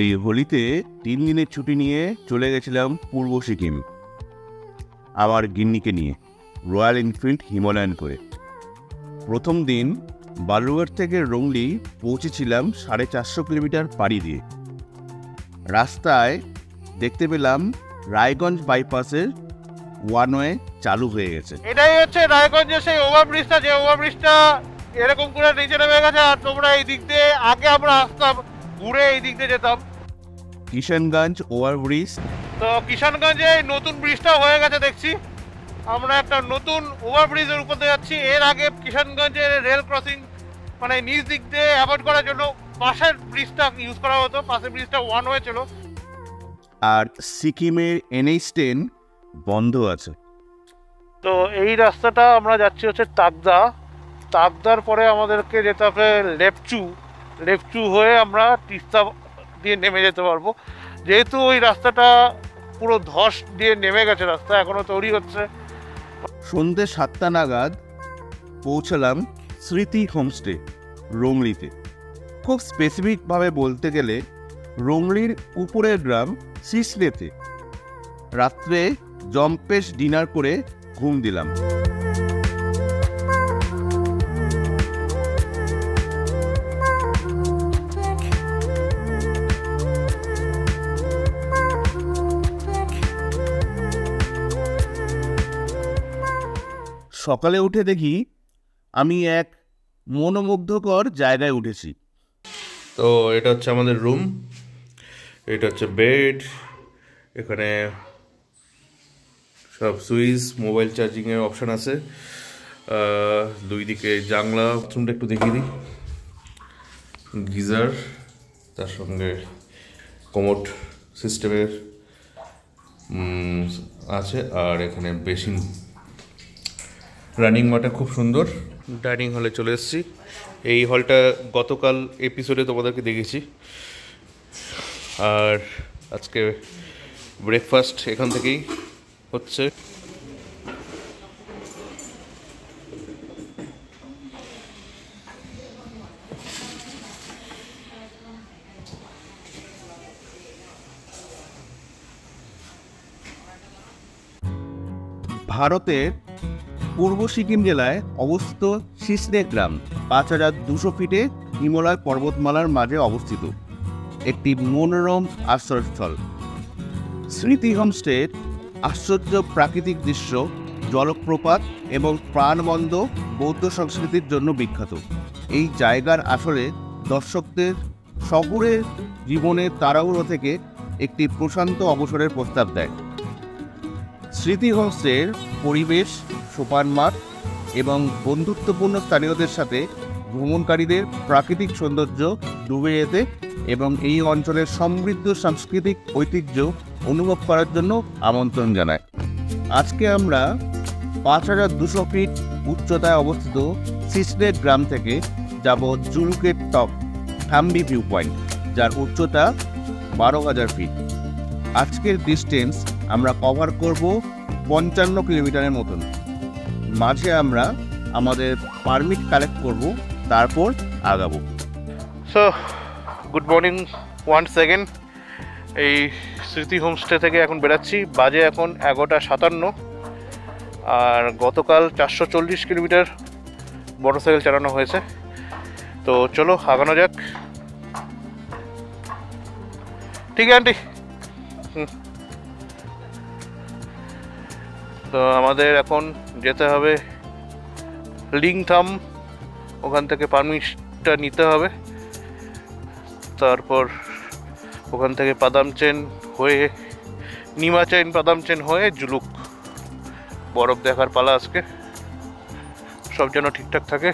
এই হোলিতে 3 দিনের ছুটি নিয়ে চলে গেছিলাম পূর্ব সিকিম আমার গিন্নিকে নিয়ে রয়্যাল এনফিল্ড হিমালয়ান করে। প্রথম দিন বালুরঘাট থেকে রংলি পৌঁছেছিলাম 450 কিলোমিটার পাড়ি দিয়ে। রাস্তায় দেখতে পেলাম রায়গঞ্জ বাইপাসের ওয়ান ওয়ে চালু হয়ে গেছে। এটাই হচ্ছে রায়গঞ্জের সেই ওভারব্রিজটা, যে ওভারব্রিজটা এরকম করে নিচে নেমে গেছে। আর তোমরা এই দিক দিয়ে, আগে আমরা আসতাম ঘুরে এই দিক দিয়ে যেতাম কিষানগঞ্জ ওভারব্রিজ। তো কিষানগঞ্জে নতুন ব্রিজটা হয়ে গেছে দেখছি। আমরা একটা নতুন ওভারব্রিজের উপর দিয়ে যাচ্ছি। এর আগে কিষানগঞ্জের রেল ক্রসিং মানে নিচ দিক দিয়ে অ্যাভয়েড করার জন্য পাশের ব্রিজটা ইউজ করা হতো। পাশের ব্রিজটা ওয়ান ওয়ে ছিল। আর সিকিমের NH10 বন্ধ আছে। তো এই রাস্তাটা আমরা যাচ্ছি হচ্ছে তাকদা। তাকদার পরে আমাদেরকে যেতে হবে লেপচু হয়ে আমরা তিস্তা দিয়ে নেমে যেতে পারবো। যেহেতু ওই রাস্তাটা পুরো ধস দিয়ে নেমে গেছে, রাস্তা এখনো তৈরি হচ্ছে। সন্ধ্যে 7টা নাগাদ পৌঁছলাম স্মৃতি হোমস্টে রংলিতে। খুব স্পেসিফিকভাবে বলতে গেলে রংলির উপরের গ্রাম সিসলেতে। রাত্রে জম্পেশ ডিনার করে ঘুম দিলাম। সকালে উঠে দেখি আমি এক মনোমুগ্ধকর জায়গায় উঠেছি। তো এটা হচ্ছে আমাদের রুম, এটা হচ্ছে বেড, এখানে সব সুইচ, মোবাইল চার্জিংয়ের অপশান আছে, দুই দিকে জানলা। বাথরুমটা একটু দেখিয়ে দিই। গিজার, তার সঙ্গে কমোড সিস্টেমের আছে, আর এখানে বেসিন, রানিং ওয়াটার, খুব সুন্দর। ডাইনিং হলে চলে এসেছি। এই হলটা গতকাল এপিসোডে তোমাদেরকে দেখেছি। আর আজকে ব্রেকফাস্ট এখান থেকেই হচ্ছে। ভারতের পূর্ব সিকিম জেলায় অবস্থিত সিসলে গ্রাম 5200 ফিটে হিমালয় পর্বতমালার মাঝে অবস্থিত একটি মনোরম আশ্রয়স্থল। স্মৃতি হোমস্টের আশ্চর্য প্রাকৃতিক দৃশ্য, জলপ্রপাত এবং প্রাণবন্ত বৌদ্ধ সংস্কৃতির জন্য বিখ্যাত। এই জায়গার আসলে দর্শকদের শহুরে জীবনের তাড়াহুড়ো থেকে একটি প্রশান্ত অবসরের প্রস্তাব দেয়। স্মৃতি হোমস্টের পরিবেশ, সোপান মাঠ এবং বন্ধুত্বপূর্ণ স্থানীয়দের সাথে ভ্রমণকারীদের প্রাকৃতিক সৌন্দর্য ডুবে যেতে এবং এই অঞ্চলের সমৃদ্ধ সাংস্কৃতিক ঐতিহ্য অনুভব করার জন্য আমন্ত্রণ জানায়। আজকে আমরা 5200 ফিট উচ্চতায় অবস্থিত সিসলে গ্রাম থেকে যাব জুলুকের টপ থাম্বি ভিউ পয়েন্ট, যার উচ্চতা 12000 ফিট। আজকের ডিস্টেন্স আমরা কভার করব 55 কিলোমিটারের মতন। মাঝে আমরা আমাদের পারমিট কালেক্ট করব, তারপর আগাবো। So good morning once again. এই স্মৃতি হোমস্টে থেকে এখন বেরাচ্ছি। বাজে এখন 11:57। আর গতকাল 440 কিলোমিটার মোটরসাইকেল চালানো হয়েছে। তো চলো আগানো যাক। ঠিক আছে আন্টি। তো আমাদের এখন যেতে হবে লিংথাম, ওখান থেকে পারমিটটা নিতে হবে। তারপর ওখান থেকে পাদামচেন হয়ে, নিমাচেন পাদামচেন হয়ে জুলুক। বরফ দেখার পালা আজকে। সব যেন ঠিকঠাক থাকে।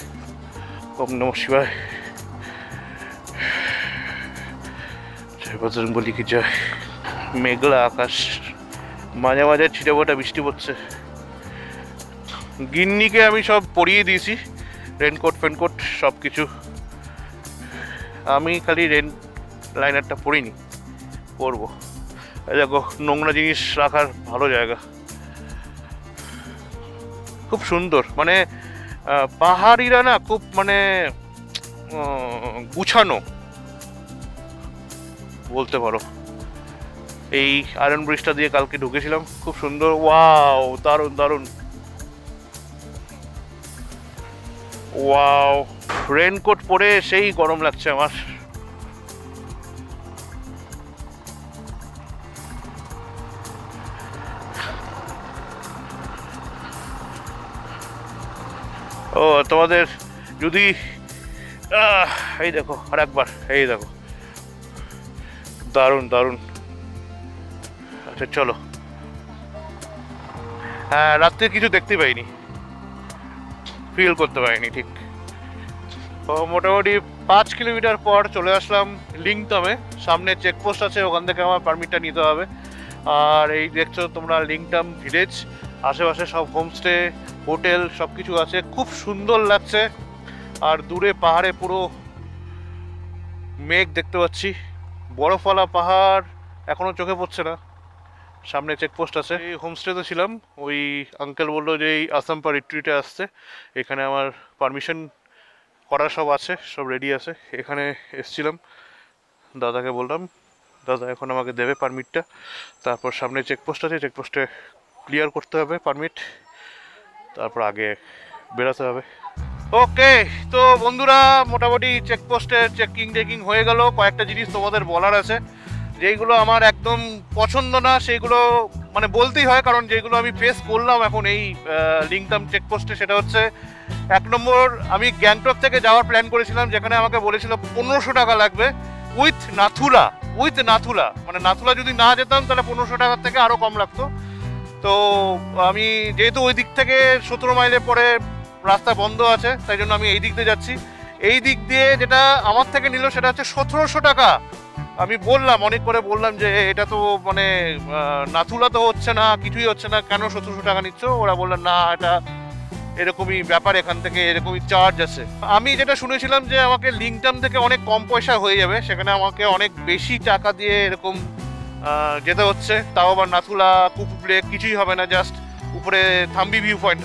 ওম নমঃ শিবায়। জয় বজরং বলি কি জয়। মেঘলা আকাশ, মাঝে মাঝে ছিটেফোঁটা বৃষ্টি পড়ছে। গিন্নিকে আমি সব পরিয়ে দিয়েছি, রেনকোট ফেনকোট সব কিছু। আমি খালি লাইনারটা পরিনি, পরবো। দেখো নোংরা জিনিস রাখার ভালো জায়গা, খুব সুন্দর। মানে পাহাড়িরা না খুব মানে গুছানো। বলতে পারো। এই আয়রন ব্রিজটা দিয়ে কালকে ঢুকেছিলাম, খুব সুন্দর। ওয়াও, দারুণ দারুণ। ওয়াও, রেনকোট পরে সেই গরম লাগছে আমার। ও তোমাদের যদি এই দেখো আর একবার, এই দেখো, দারুণ দারুণ। আচ্ছা চলো। হ্যাঁ, রাত্রে কিছু দেখতে পাইনি, ফিল করতে পারিনি ঠিক। তো মোটামুটি 5 কিলোমিটার পর চলে আসলাম লিংটমে। সামনে চেকপোস্ট আছে, ওখান থেকে আমার পারমিটটা নিতে হবে। আর এই দেখছো তোমরা লিংটম ভিলেজ, আশেপাশে সব হোমস্টে, হোটেল সব কিছু আছে, খুব সুন্দর লাগছে। আর দূরে পাহাড়ে পুরো মেঘ দেখতে পাচ্ছি, বরফওয়ালা পাহাড় এখনো চোখে পড়ছে না। সামনে চেকপোস্ট আছে। এই হোমস্টেতে ছিলাম, ওই আঙ্কেল বললো যে এই আসাম্পা রিট্রিটে আসছে, এখানে আমার পারমিশন করা সব আছে, সব রেডি আছে। এখানে এসছিলাম, দাদাকে বললাম, দাদা এখন আমাকে দেবে পারমিটটা। তারপর সামনে চেকপোস্ট আছে, চেকপোস্টে ক্লিয়ার করতে হবে পারমিট, তারপর আগে বেরোতে হবে। ওকে, তো বন্ধুরা মোটামুটি চেকপোস্টে চেকিং হয়ে গেল। কয়েকটা জিনিস তোমাদের বলার আছে, যেইগুলো আমার একদম পছন্দ না সেইগুলো মানে বলতেই হয়, কারণ যেগুলো আমি ফেস করলাম এখন এই লিংটম চেকপোস্টে। সেটা হচ্ছে 1 নম্বর, আমি গ্যাংটক থেকে যাওয়ার প্ল্যান করেছিলাম, যেখানে আমাকে বলেছিল 1500 টাকা লাগবে উইথ নাথুলা। মানে নাথুলা যদি না যেতাম তাহলে 1500 টাকার থেকে আরও কম লাগতো। তো আমি যেহেতু ওই দিক থেকে 17 মাইলের পরে রাস্তা বন্ধ আছে, তাই জন্য আমি এই দিক দিয়ে যাচ্ছি। এই দিক দিয়ে যেটা আমার থেকে নিল সেটা হচ্ছে 1700 টাকা। আমি বললাম, অনেক করে বললাম যে এটা তো মানে নাথুলা তো হচ্ছে না, কিছুই হচ্ছে না, কেন 1700 টাকা নিচ্ছ? ওরা বললেন না, এটা এরকমই ব্যাপার, এখান থেকে এরকমই চার্জ আছে। আমি যেটা শুনেছিলাম যে আমাকে লিংটম থেকে অনেক কম পয়সা হয়ে যাবে, সেখানে আমাকে অনেক বেশি টাকা দিয়ে এরকম যেতে হচ্ছে। তাও আবার নাথুলা, কুপুবলে কিছুই হবে না, জাস্ট উপরে থাম্বি ভিউ পয়েন্ট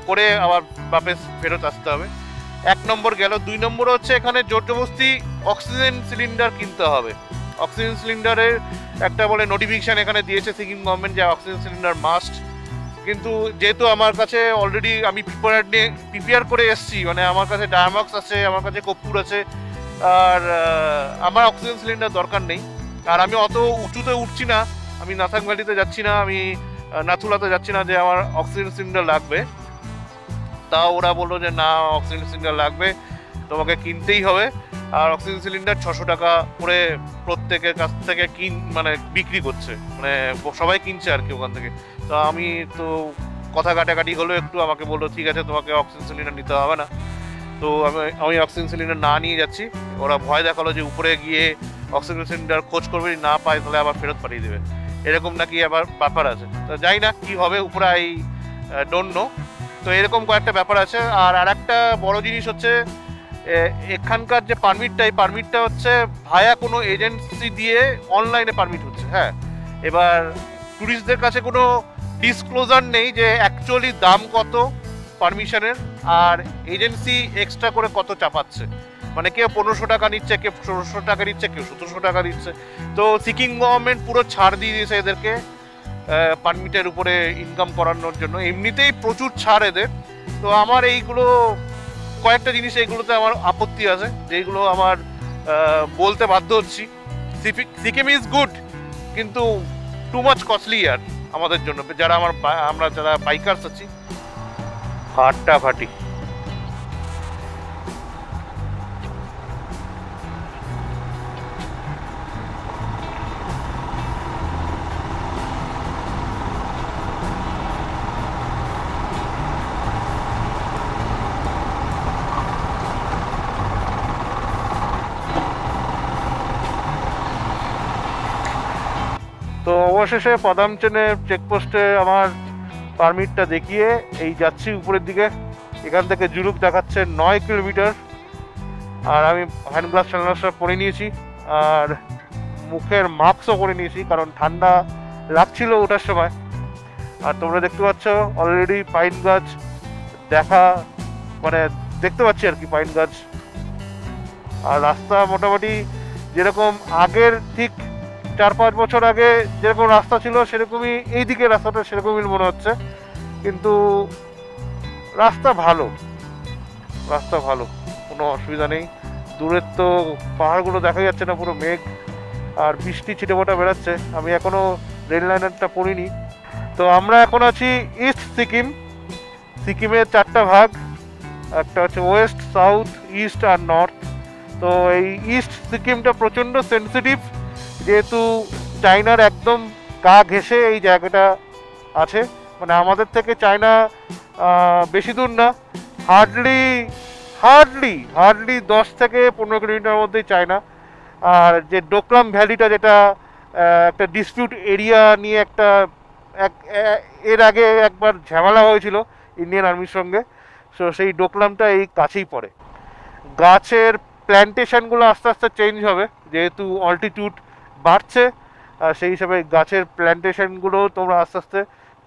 করে আবার বাপেস ফেরত আসতে হবে। 1 নম্বর গেল। 2 নম্বর হচ্ছে এখানে জোরজবস্তি অক্সিজেন সিলিন্ডার কিনতে হবে। অক্সিজেন সিলিন্ডারের একটা বলে নোটিফিকেশান এখানে দিয়েছে সিকিম গভর্নমেন্ট যে অক্সিজেন সিলিন্ডার মাস্ট। কিন্তু যেহেতু আমার কাছে অলরেডি আমি প্রিপেয়ার করে এসেছি, মানে আমার কাছে ডায়ামক্স আছে, আমার কাছে কর্পূর আছে, আর আমার অক্সিজেন সিলিন্ডার দরকার নেই। আর আমি অত উঁচুতে উঠছি না, আমি নাথাং ভ্যালিতে যাচ্ছি না, আমি নাথুলাতে যাচ্ছি না যে আমার অক্সিজেন সিলিন্ডার লাগবে। তাও ওরা বললো যে না, অক্সিজেন সিলিন্ডার লাগবে, তোমাকে কিনতেই হবে। আর অক্সিজেন সিলিন্ডার 600 টাকা করে প্রত্যেকের কাছ থেকে মানে বিক্রি করছে, মানে সবাই কিনছে আর কি ওখান থেকে। তো আমি তো কথা কাটাকাটি হলো একটু, আমাকে বললো ঠিক আছে তোমাকে অক্সিজেন সিলিন্ডার নিতে হবে না। তো আমি অক্সিজেন সিলিন্ডার না নিয়ে যাচ্ছি। ওরা ভয় দেখালো যে উপরে গিয়ে অক্সিজেন সিলিন্ডার খোঁজ করবে, না পায় তাহলে আবার ফেরত পাঠিয়ে দেবে, এরকম নাকি আবার ব্যাপার আছে। তো যাই না কি হবে উপরে, আই ডোন্ট নো। তো এরকম কয়েকটা ব্যাপার আছে। আর একটা বড় জিনিস হচ্ছে এখানকার যে পারমিটটা, এই পারমিটটা হচ্ছে ভায়া কোনো এজেন্সি দিয়ে অনলাইনে পারমিট হচ্ছে। হ্যাঁ, এবার ট্যুরিস্টদের কাছে কোনো ডিসক্লোজার নেই যে অ্যাকচুয়ালি দাম কত পারমিশনের, আর এজেন্সি এক্সট্রা করে কত চাপাচ্ছে। মানে কেউ 1500 টাকা নিচ্ছে, কেউ 1600 টাকা নিচ্ছে, কেউ 1700 টাকা দিচ্ছে। তো সিকিম গভর্নমেন্ট পুরো ছাড় দিয়ে দিয়েছে এদেরকে পারমিটের উপরে ইনকাম করানোর জন্য, এমনিতেই প্রচুর ছাড় এদের। তো আমার এইগুলো কয়েকটা জিনিস, এইগুলোতে আমার আপত্তি আছে, যেগুলো আমার বলতে বাধ্য হচ্ছি। সিকিম ইজ গুড, কিন্তু টু মাচ কস্টলি আর আমাদের জন্য, যারা আমরা যারা বাইকার্স আছি, ফাটাফাটি। তো অবশেষে পাদামচেনের চেকপোস্টে আমার পারমিটটা দেখিয়ে এই যাচ্ছি উপরের দিকে। এখান থেকে জুলুক দেখাচ্ছে 9 কিলোমিটার। আর আমি হ্যান্ড গ্লাভস সব পরে নিয়েছি, আর মুখের মাস্কও করে নিয়েছি, কারণ ঠান্ডা লাগছিল ওঠার সময়। আর তোমরা দেখতে পাচ্ছ অলরেডি পাইন গাছ মানে দেখতে পাচ্ছি আর কি, পাইন গাছ। আর রাস্তা মোটামুটি যেরকম আগের ঠিক 4-5 বছর আগে যেরকম রাস্তা ছিল সেরকমই এই দিকে রাস্তাটা সেরকমই মনে হচ্ছে, কিন্তু রাস্তা ভালো, রাস্তা ভালো, কোনো অসুবিধা নেই। দূরের তো পাহাড়গুলো দেখা যাচ্ছে না, পুরো মেঘ আর বৃষ্টি ছিটেফোঁটা বেড়াচ্ছে। আমি এখনও রেল লাইনারটা পড়িনি। তো আমরা এখন আছি ইস্ট সিকিম। সিকিমের 4টা ভাগ, একটা হচ্ছে ওয়েস্ট, সাউথ, ইস্ট আর নর্থ। তো এই ইস্ট সিকিমটা প্রচণ্ড সেন্সিটিভ, যেহেতু চায়নার একদম গা ঘেঁষে এই জায়গাটা আছে। মানে আমাদের থেকে চায়না বেশি দূর না, হার্ডলি 10 থেকে 15 কিলোমিটার মধ্যেই চায়না। আর যে ডোকলাম ভ্যালিটা, যেটা একটা ডিসপিউট এরিয়া নিয়ে এর আগে একবার ঝামেলা হয়েছিল ইন্ডিয়ান আর্মির সঙ্গে, সো সেই ডোকলামটা এই কাছেই পড়ে। গাছের প্ল্যান্টেশনগুলো আস্তে আস্তে চেঞ্জ হবে, যেহেতু অল্টিটিউড বাড়ছে, আর সেই হিসাবে গাছের প্ল্যান্টেশনগুলো তোমরা আস্তে আস্তে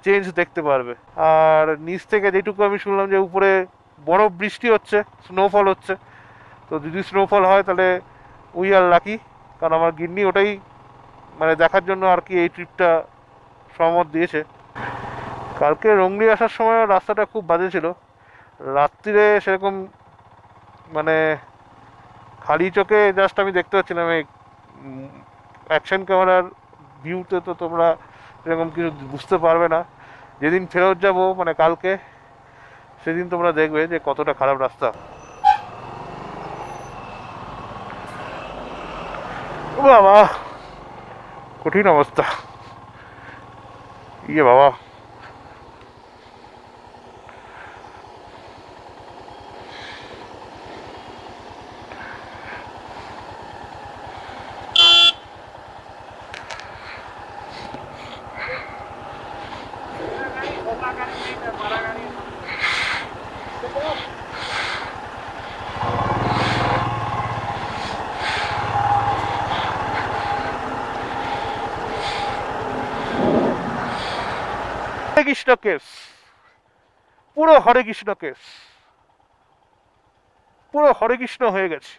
চেঞ্জ দেখতে পারবে। আর নিচ থেকে যেটুকু আমি শুনলাম যে উপরে বরফ বৃষ্টি হচ্ছে, স্নোফল হচ্ছে। তো যদি স্নোফল হয় তাহলে উই আর লাকি, কারণ আমার গিন্নি ওটাই মানে দেখার জন্য আর কি এই ট্রিপটা সহমত দিয়েছে। কালকে রংলি আসার সময় রাস্তাটা খুব বাজে ছিল, রাত্রিরে সেরকম মানে খালি চোখে জাস্ট আমি দেখতে পাচ্ছিলাম। এই অ্যাকশন ক্যামেরার ভিউতে তো তোমরা এরকম কিছু বুঝতে পারবে না। যেদিন ফেরত যাব মানে কালকে, সেদিন তোমরা দেখবে যে কতটা খারাপ রাস্তা। বাবা কঠিন অবস্থা, ইয়ে বাবা। হরে কৃষ্ণ কেস, পুরো হরে কৃষ্ণ কেস, পুরো হরে কৃষ্ণ হয়ে গেছে,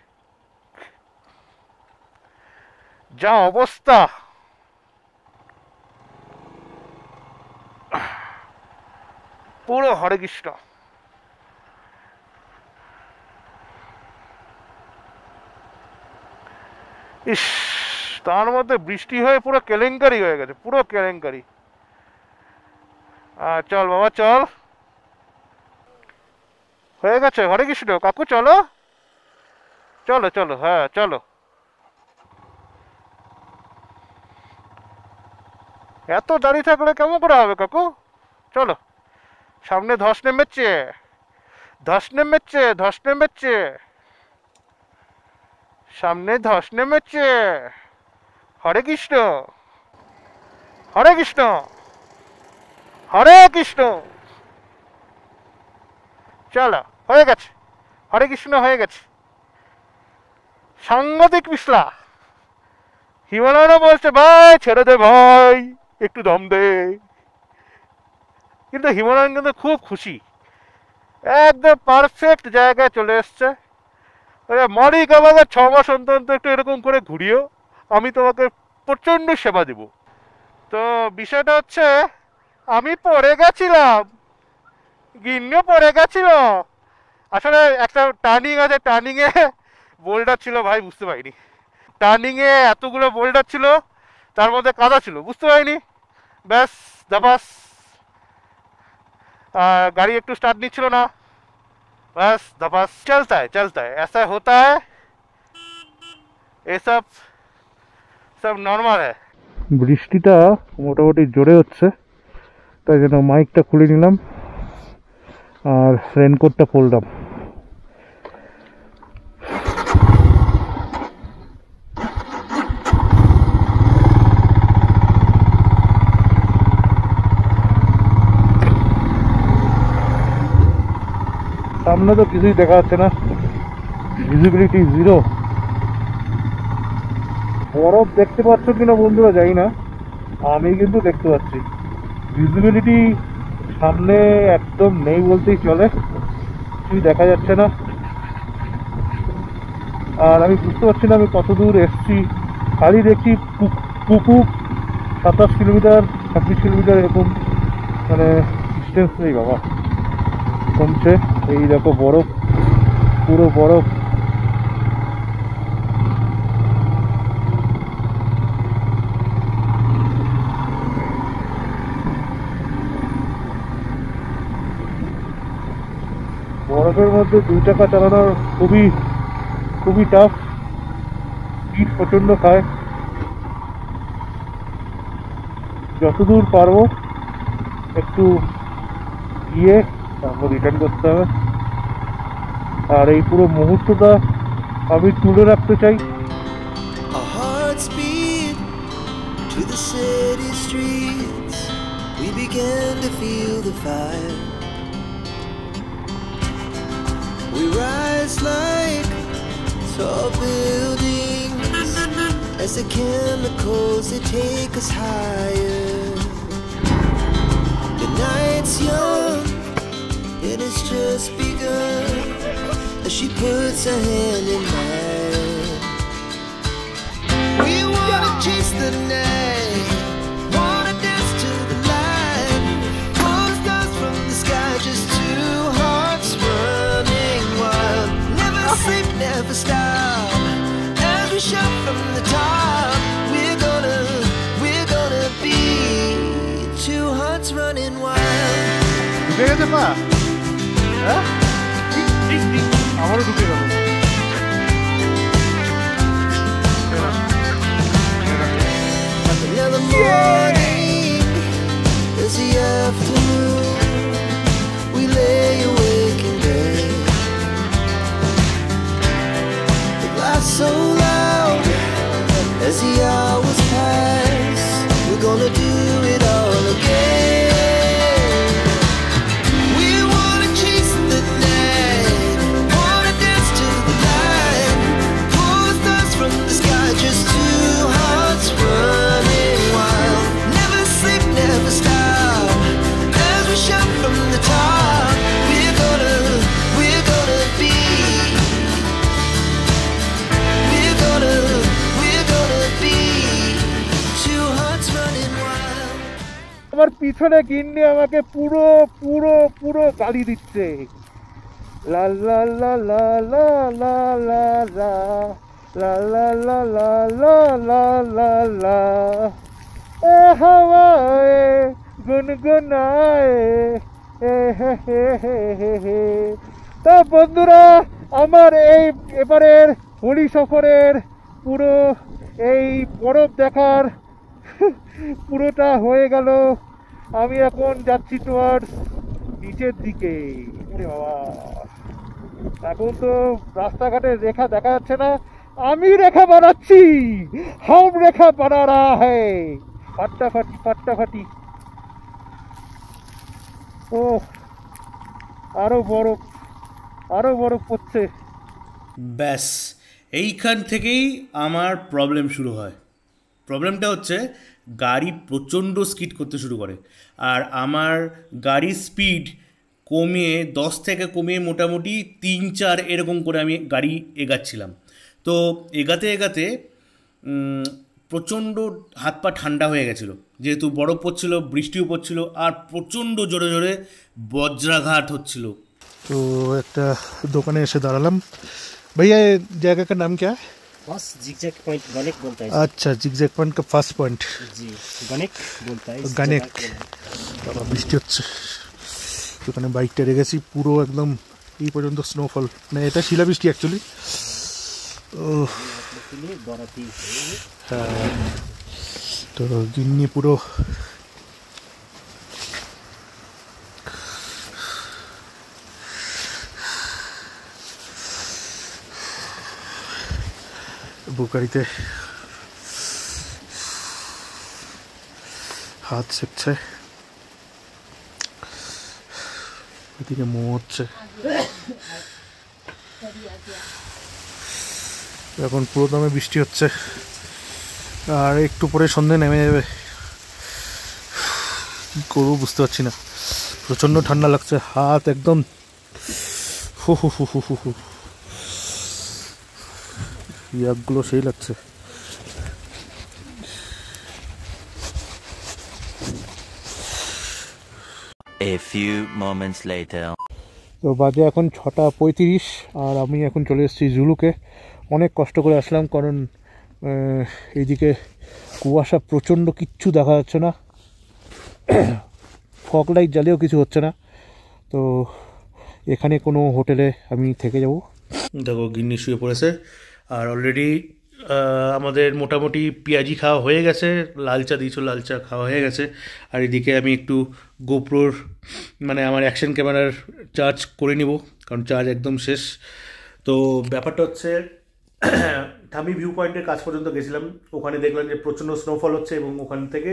যা অবস্থা। পুরো হরে কৃষ্ণ। ইস, তার মধ্যে বৃষ্টি হয়ে পুরো কেলেঙ্কারি হয়ে গেছে, পুরো কেলেঙ্কারি। চল বাবা চল, হয়ে গেছে হরে কৃষ্ণ। কাকু চলো চলো চলো, হ্যাঁ চলো। এত দাঁড়িয়ে থাকলে কেমন করে হবে কাকু, চলো। সামনে ধস নেমেছে, ধস নেমেছে, ধস নেমেছে, সামনে ধস নেমেছে। হরে কৃষ্ণ, হরে কৃষ্ণ, হরে কৃষ্ণ। চলো হয়ে গেছে, হরে কৃষ্ণ হয়ে গেছে। সাংঘাতিক পিছলা। হিমালয়ও বলছে ভাই ছেড়ে দে ভাই, একটু দম দে। কিন্তু হিমালয়ান কিন্তু খুব খুশি, একদম পারফেক্ট জায়গায় চলে এসছে। মালিক আমাকে 6 মাস অন্তর একটু এরকম করে ঘুরিও, আমি তোমাকে প্রচণ্ড সেবা দেব। তো বিষয়টা হচ্ছে আমি পড়ে গেছিলাম, গিন্নিও পড়ে গেছিল। আসলে একটা টার্নিং আছে, টার্নিংয়ে বোল্ডার ছিল ভাই, বুঝতে পারিনি। টার্নিংয়ে এতগুলো বোল্ডার ছিল, তার মধ্যে কাদা ছিল, বুঝতে পারিনি। ব্যাস দাবাস, गाड़ी एक स्टार्ट নিচ্ছিল না, बस धपास। चलता है, ऐसा होता है, ये सब नॉर्मल है। বৃষ্টিটা মোটামুটি জোরে হচ্ছে, তাই জন্য মাইকটা খুলে নিলাম আর রেনকোটটা পরলাম। সামনে তো কিছুই দেখা যাচ্ছে না, ভিজিবিলিটি জিরো। বরফ দেখতে পাচ্ছ কিনা বন্ধুরা জানি না, আমি কিন্তু দেখতে পাচ্ছি। ভিজিবিলিটি সামনে একদম নেই বলতেই চলে, কিছুই দেখা যাচ্ছে না। আর আমি বুঝতে পারছি না আমি কত দূর এসেছি। খালি দেখছি পুকুক 27 কিলোমিটার 26 কিলোমিটার এরকম মানে ডিস্টেন্স নেই বাবা, কমছে। এই দেখো বরফ, পুরো বরফ। বরফের মধ্যে 2 চাকা চালানো খুবই খুবই টাফ, স্পিড প্রচণ্ড খায়। যতদূর পারবো একটু গিয়ে তারপর রিটার্ন করতে হবে। আর এই পুরো মুহূর্তটা আমি তুলে রাখতে চাই। Our hearts beat to the city streets. We began to feel the fire. We rise like tall buildings as the chemicals they take us higher. The night's young and it's just begun as she puts her hand in mine. We wanna chase the night, wanna dance to the light, pull stars from the sky, just 2 hearts running wild. Never sleep, never stop, as we shout from the top. We're gonna be 2 hearts running wild. ঢুকে গেছে পা? হ্যাঁ, আমারও ঢুকে গেল। Another morning is the afternoon. We lay awake in bed. The laughs so loud as the hours pass. We're gonna do it all again. We wanna chase the night, wanna dance to the light, pull stars from the sky, just 2 hearts running wild. Never sleep, never stop, as we shout from the top. We're gonna be, we're gonna be 2 hearts running wild. আমার পিছনে গিন্নি আমাকে পুরো পুরো পুরো গালি দিচ্ছে। লা লা লা লা লা লা লা লা লা লা লা লা লা লা লা লা এ হাওয়ায়ে গুনগুনায়ে এ হে হে হে হে হে। তা বন্ধুরা, আমার এই এবারের হোলি সফরের পুরো এই বরফ দেখার পুরোটা হয়ে গেল। আমি এখন যাচ্ছি টুয়ার্ডস নিচের দিকে। ওরে বাবা, এখন তো রাস্তাঘাটে রেখা দেখা যাচ্ছে না, আমি রেখা বানাচ্ছি। হাম রেখা বানা রা হ্যায়, ফাটাফাটি ফাটাফাটি। ও আরো বরফ পড়ছে। ব্যাস এইখান থেকেই আমার প্রবলেম শুরু হয়। প্রবলেমটা হচ্ছে গাড়ি প্রচণ্ড স্কিড করতে শুরু করে, আর আমার গাড়ির স্পিড কমিয়ে 10 থেকে কমিয়ে মোটামুটি 3-4 এরকম করে আমি গাড়ি এগাচ্ছিলাম। তো এগাতে প্রচণ্ড হাত পা ঠান্ডা হয়ে গেছিলো, যেহেতু বরফ পড়ছিল, বৃষ্টিও পড়ছিল, আর প্রচণ্ড জোরে জোরে বজ্রাঘাত হচ্ছিল। তো একটা দোকানে এসে দাঁড়ালাম। भैया ये जगह का नाम क्या है? बस जिगजैग पॉइंट गनेक बोलता है। अच्छा, जिगजैग पॉइंट का फर्स्ट पॉइंट जी गनेक बोलता है। गनेक। বাবা বৃষ্টি হচ্ছে, ওখানে বাইকটা রেখেছি, পুরো একদম এই পর্যন্ত স্নোফল, মানে এটা শিলাবৃষ্টি অ্যাকচুয়ালি। ও হ্যাঁ, তো গিন্নি পুরো বুকারিতে হাত সেকছে, এদিকে মোমো হচ্ছে। এখন পুরো দমে বৃষ্টি হচ্ছে, আর একটু পরে সন্ধ্যে নেমে যাবে। কী করবো বুঝতে পারছি না, প্রচণ্ড ঠান্ডা লাগছে, হাত একদম হু হু হু হু হু হু। ইয়াকগুলো সেই লাগছে। A few moments later. তো বাজে এখন 6:35 আর আমি এখন চলে এসেছি জুলুকে। অনেক কষ্ট করে আসলাম কারণ এইদিকে কুয়াশা প্রচণ্ড, কিচ্ছু দেখা যাচ্ছে না, ফগ লাইট জ্বালিয়েও কিছু হচ্ছে না। তো এখানে কোনো হোটেলে আমি থেকে যাব। দেখো গিন্নি শুয়ে পড়েছে আর অলরেডি আমাদের মোটামুটি পেঁয়াজি খাওয়া হয়ে গেছে, লাল চা দিয়েছিল, লাল চা খাওয়া হয়ে গেছে। আর এদিকে আমি একটু গোপ্রোর মানে আমার অ্যাকশন ক্যামেরার চার্জ করে নিব কারণ চার্জ একদম শেষ। তো ব্যাপারটা হচ্ছে ধামি ভিউ পয়েন্টের কাছ পর্যন্ত গেছিলাম, ওখানে দেখলাম যে প্রচণ্ড স্নোফল হচ্ছে এবং ওখান থেকে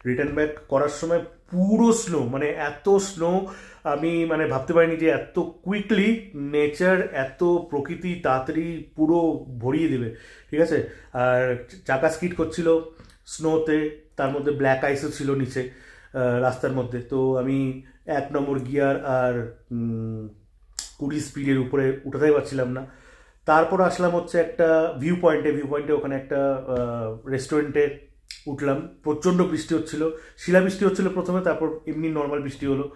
রিটার্ন ব্যাক করার সময় পুরো স্নো, মানে এত স্নো আমি মানে ভাবতে পারিনি যে এত কুইকলি নেচার, এত প্রকৃতি তাড়াতাড়ি পুরো ভরিয়ে দেবে, ঠিক আছে। আর চাকা স্কিড করছিল স্নোতে, তার মধ্যে ব্ল্যাক আইসও ছিল নিচে রাস্তার মধ্যে। তো আমি 1 নম্বর গিয়ার আর 20 স্পিডের উপরে উঠাতেই পারছিলাম না। তারপর আসলাম হচ্ছে একটা ভিউ পয়েন্টে ওখানে একটা রেস্টুরেন্টে উঠলাম। প্রচণ্ড বৃষ্টি হচ্ছিল, শিলাবৃষ্টি হচ্ছিল প্রথমে, তারপর এমনি নর্মাল বৃষ্টি হলো,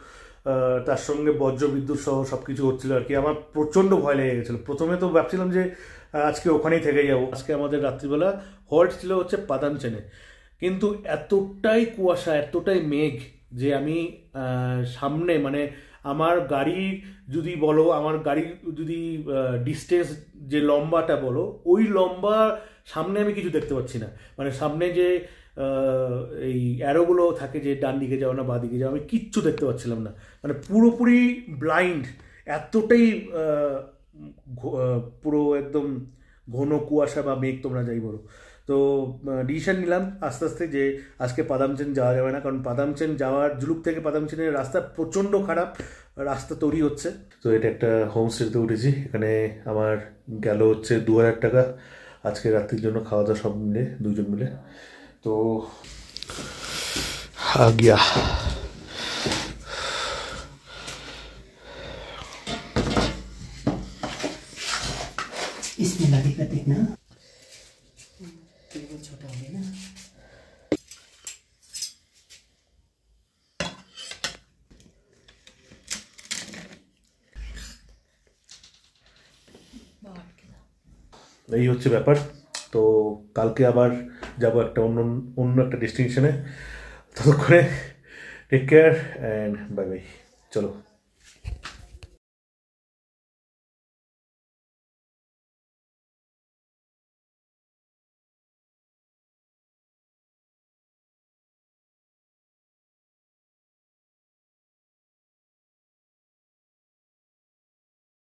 তার সঙ্গে বজ্র বিদ্যুৎ সহ সব কিছু হচ্ছিলো আর কি। আমার প্রচণ্ড ভয় লেগে গেছিলো। প্রথমে তো ভাবছিলাম যে আজকে ওখানেই থেকে যাবো। আজকে আমাদের রাত্রিবেলা হল্ট ছিল হচ্ছে পাদামচেনে, কিন্তু এতটাই কুয়াশা, এতটাই মেঘ যে আমি সামনে মানে আমার গাড়ি যদি বলো, আমার গাড়ি যদি ডিস্টেন্স যে লম্বাটা বলো, ওই লম্বা সামনে আমি কিছু দেখতে পাচ্ছি না। মানে সামনে যে এই অ্যারোগুলো থাকে যে ডান দিকে যাও না বাঁ দিকে যাও, আমি কিচ্ছু দেখতে পাচ্ছিলাম না, মানে পুরোপুরি ব্লাইন্ড, এতটাই পুরো একদম ঘন কুয়াশা বা মেঘ তোমরা যাই বলো। তো ডিসিশন নিলাম আস্তে আস্তে যে আজকে পাদামচেন যাওয়া যাবে না, কারণ পাদামচেন যাওয়ার, জুলুক থেকে পাদামচেনের রাস্তা প্রচণ্ড খারাপ, রাস্তা তৈরি হচ্ছে। তো এটা একটা হোমস্টেতে উঠেছি, এখানে আমার গেল হচ্ছে 2000 টাকা আজকে রাত্রির জন্য, খাওয়া দাওয়া সব মিলে 2 জন মিলে। তো গিয়া इसमें लगे देखना बिल्कुल छोटा हो गया ना। এই হচ্ছে ব্যাপার। তো কালকে আবার যাব একটা অন্য একটা ডেস্টিনেশনে। ততক্ষণে take care and bye bye. চলো।